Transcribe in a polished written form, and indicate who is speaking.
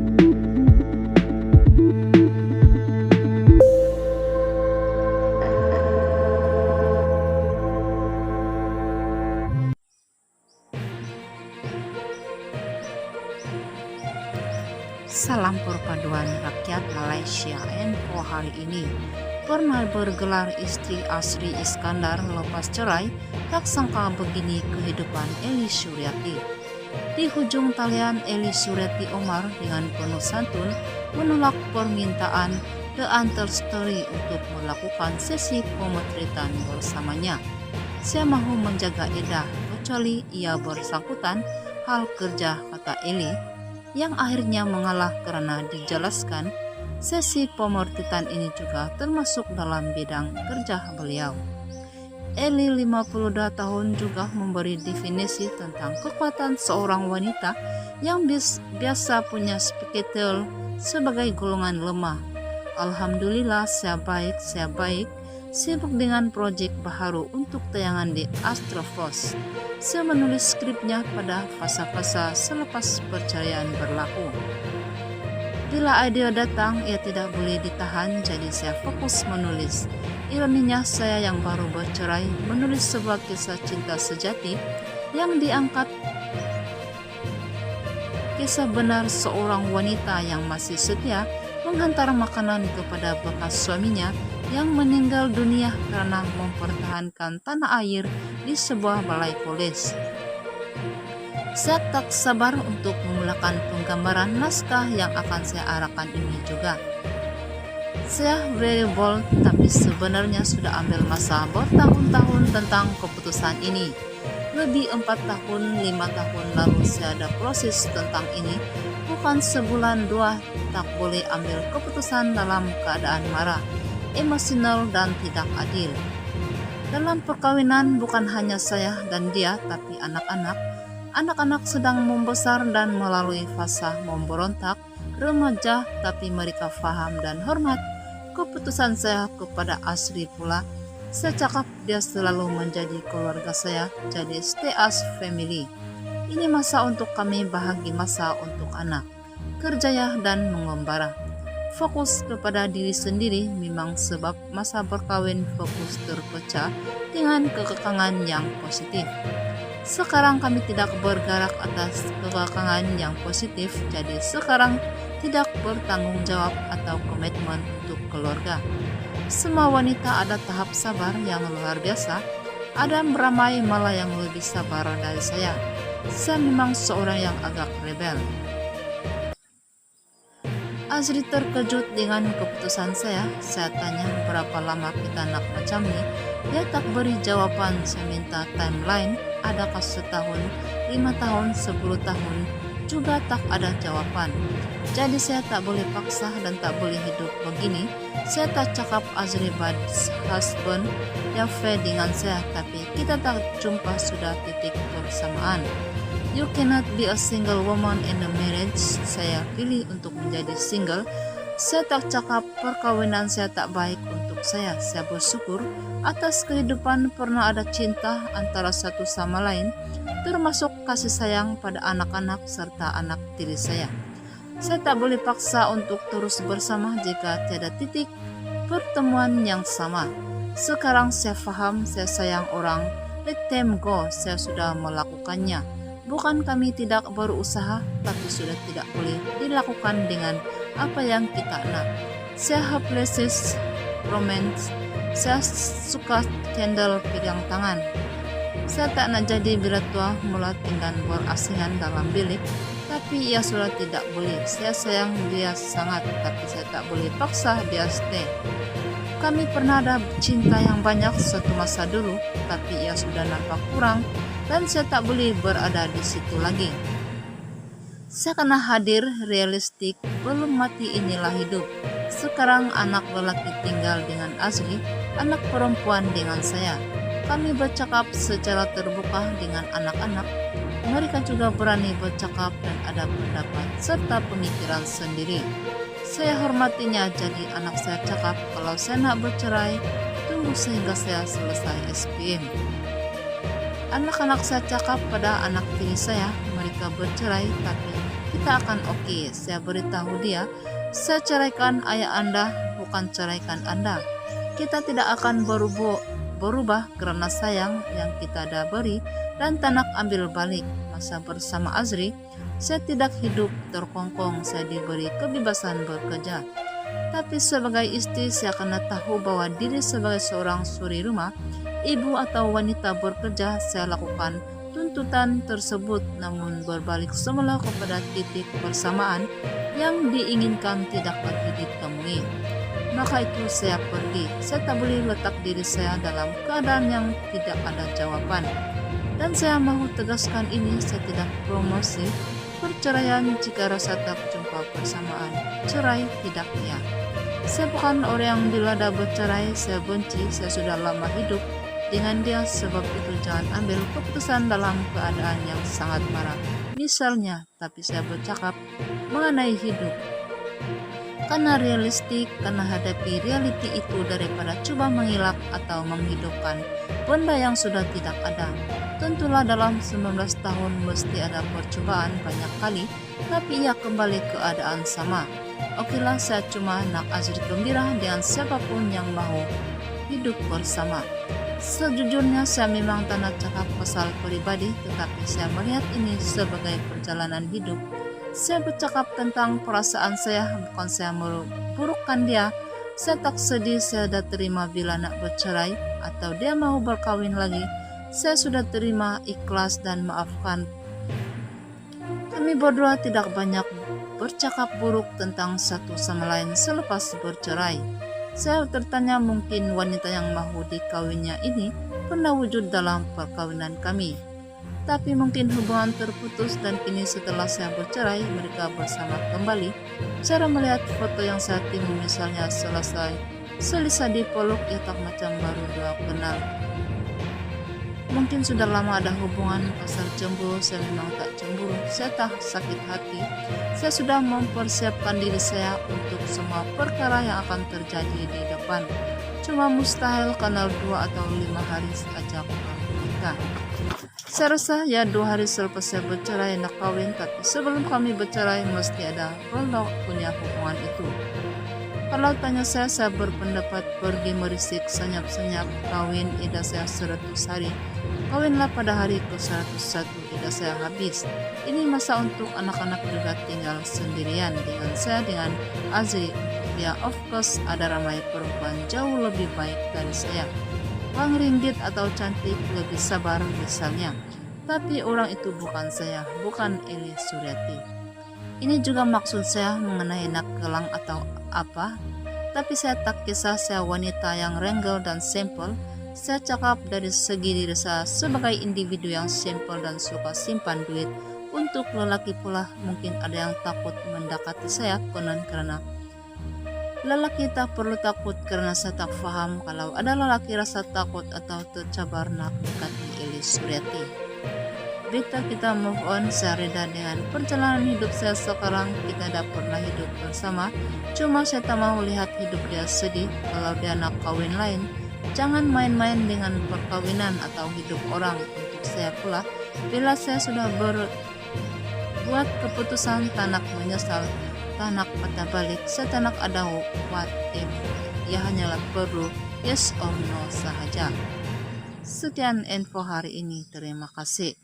Speaker 1: Salam perpaduan rakyat Malaysia NPO hari ini. Pernah bergelar istri Asri Iskandar lepas cerai, tak sangka begini kehidupan Eli Suryati. Di hujung talian, Eli Suryati Omar dengan penuh santun menolak permintaan The Antar Story untuk melakukan sesi pemotretan bersamanya. Saya mahu menjaga Eda, kecuali ia bersangkutan hal kerja, kata Eli, yang akhirnya mengalah karena dijelaskan sesi pemotretan ini juga termasuk dalam bidang kerja beliau. Eli 52 tahun juga memberi definisi tentang kekuatan seorang wanita yang biasa punya spesial sebagai golongan lemah. Alhamdulillah saya baik, sibuk dengan proyek baru untuk tayangan di Astrofos. Saya menulis skripnya pada fasa-fasa selepas perceraian berlaku. Bila ide datang, ia tidak boleh ditahan, jadi saya fokus menulis. Ironinya, saya yang baru bercerai menulis sebuah kisah cinta sejati yang diangkat kisah benar seorang wanita yang masih setia menghantar makanan kepada bekas suaminya yang meninggal dunia karena mempertahankan tanah air di sebuah balai polis. Saya tak sabar untuk memulakan penggambaran naskah yang akan saya arahkan ini juga. Saya very bold, tapi sebenarnya sudah ambil masa bertahun-tahun tentang keputusan ini. Lebih 4 tahun, 5 tahun lalu saya ada proses tentang ini. Bukan sebulan 2, tak boleh ambil keputusan dalam keadaan marah, emosional dan tidak adil. Dalam perkawinan bukan hanya saya dan dia, tapi anak-anak sedang membesar dan melalui fase memberontak, remaja, tapi mereka faham dan hormat keputusan saya kepada Asri pula. Saya cakap dia selalu menjadi keluarga saya, jadi stay as family. Ini masa untuk kami, bahagi masa untuk anak, kerjaya dan mengembara. Fokus kepada diri sendiri memang sebab masa berkawin fokus terpecah dengan kekekangan yang positif. Sekarang kami tidak bergerak atas kekekangan yang positif, jadi sekarang tidak bertanggung jawab atau komitmen untuk keluarga. Semua wanita ada tahap sabar yang luar biasa, ada beramai malah yang lebih sabar dari saya. Saya memang seorang yang agak rebel. Azri terkejut dengan keputusan saya. Saya tanya berapa lama kita nak macam ni. Dia tak beri jawaban. Saya minta timeline, adakah setahun, 5 tahun, 10 tahun, juga tak ada jawaban. Jadi saya tak boleh paksa dan tak boleh hidup begini. Saya tak cakap Azri bad husband yang fair dengan saya, tapi kita tak jumpa sudah titik bersamaan. You cannot be a single woman in a marriage. Saya pilih untuk menjadi single. Saya tak cakap perkawinan saya tak baik untuk saya. Saya bersyukur atas kehidupan pernah ada cinta antara satu sama lain, termasuk kasih sayang pada anak-anak serta anak tiri saya. Saya tak boleh paksa untuk terus bersama jika tiada titik pertemuan yang sama. Sekarang saya faham, saya sayang orang. Let them go. Saya sudah melakukannya. Bukan kami tidak berusaha, tapi sudah tidak boleh dilakukan dengan apa yang kita nak. Saya hopeless romance. Saya suka candle pegang tangan. Saya tak nak jadi bila tua mula tinggal berasingan dalam bilik, tapi ia sudah tidak boleh. Saya sayang dia sangat, tapi saya tak boleh paksa dia stay. Kami pernah ada cinta yang banyak suatu masa dulu, tapi ia sudah nampak kurang dan saya tak boleh berada di situ lagi. Saya kena hadir, realistik, belum mati inilah hidup. Sekarang anak lelaki tinggal dengan Azri, anak perempuan dengan saya. Kami bercakap secara terbuka dengan anak-anak. Mereka juga berani bercakap dan ada pendapat serta pemikiran sendiri. Saya hormatinya, jadi anak saya cakap kalau saya nak bercerai, tunggu sehingga saya selesai SPM. Anak-anak saya cakap pada anak tiri saya, mereka bercerai tapi
Speaker 2: kita akan oke. Saya beritahu dia, saya ceraikan ayah Anda, bukan ceraikan Anda. Kita tidak akan berubah karena sayang yang kita ada beri dan Tanak ambil balik. Masa bersama Azri, saya tidak hidup terkongkong, saya diberi kebebasan bekerja. Tapi sebagai istri, saya kena tahu bahwa diri sebagai seorang suri rumah, ibu atau wanita bekerja, saya lakukan tuntutan tersebut, namun berbalik semula kepada titik persamaan yang diinginkan tidak lagi ditemui. Maka itu saya pergi. Saya tak boleh letak diri saya dalam keadaan yang tidak ada jawaban. Dan saya mau tegaskan ini, saya tidak promosi perceraian jika rasa tak jumpa persamaan. Cerai tidak ya. Saya bukan orang yang bila dah bercerai, saya benci, saya sudah lama hidup dengan dia, sebab itu jangan ambil keputusan dalam keadaan yang sangat marah. Misalnya, tapi saya bercakap mengenai hidup. Karena realistik, karena hadapi realiti itu daripada coba mengelak atau menghidupkan benda yang sudah tidak ada. Tentulah dalam 19 tahun mesti ada percobaan banyak kali, tapi ia kembali keadaan sama. Okelah, saya cuma nak Azri gembira dengan siapapun yang mau hidup bersama. Sejujurnya saya memang tak nak cakap pasal pribadi, tetapi saya melihat ini sebagai perjalanan hidup. Saya bercakap tentang perasaan saya, bukan saya memburukkan dia. Saya tak sedih, saya dah terima bila nak bercerai atau dia mau berkawin lagi. Saya sudah terima, ikhlas dan maafkan. Kami berdua tidak banyak bercakap buruk tentang satu sama lain selepas bercerai. Saya tertanya, mungkin wanita yang mahu dikawinnya ini pernah wujud dalam perkawinan kami. Tapi mungkin hubungan terputus dan kini setelah saya bercerai mereka bersama kembali. Cara melihat foto yang saat ini misalnya selesai selisa dipeluk, ya tak macam baru dua kenal. Mungkin sudah lama ada hubungan. Pasal cemburu, saya memang tak cemburu, saya tak sakit hati. Saya sudah mempersiapkan diri saya untuk semua perkara yang akan terjadi di depan. Cuma mustahil kenal 2 atau 5 hari saja menikah. Saya rasa ya 2 hari selepas saya bercerai nak kawin, tapi sebelum kami bercerai mesti ada rolok punya hubungan itu. Kalau tanya saya berpendapat pergi merisik senyap-senyap, kawin ida saya 100 hari. Kawinlah pada hari ke-101, ida saya habis. Ini masa untuk anak-anak juga tinggal sendirian dengan saya, dengan Azri. Ya of course ada ramai perempuan jauh lebih baik dari saya. Wang ringgit atau cantik, lebih sabar misalnya. Tapi orang itu bukan saya, bukan Eli Suryati. Ini juga maksud saya mengenai nak gelang atau apa. Tapi saya tak kisah saya wanita yang renggel dan simple. Saya cakap dari segi diri saya sebagai individu yang simple dan suka simpan duit. Untuk lelaki pula mungkin ada yang takut mendekati saya konon karena lelaki tak perlu takut karena saya tak faham kalau ada lelaki rasa takut atau tercabar nak dekati Eli Suryati. Better kita move on. Saya reda dengan perjalanan hidup saya sekarang. Kita dah pernah hidup bersama. Cuma saya tak mau lihat hidup dia sedih kalau dia nak kawin lain. Jangan main-main dengan perkawinan atau hidup orang. Untuk saya pula, bila saya sudah berbuat keputusan, tak nak menyesal, tak nak patah balik, saya tak nak ada what if. Ya hanyalah perlu yes or no sahaja. Sekian info hari ini. Terima kasih.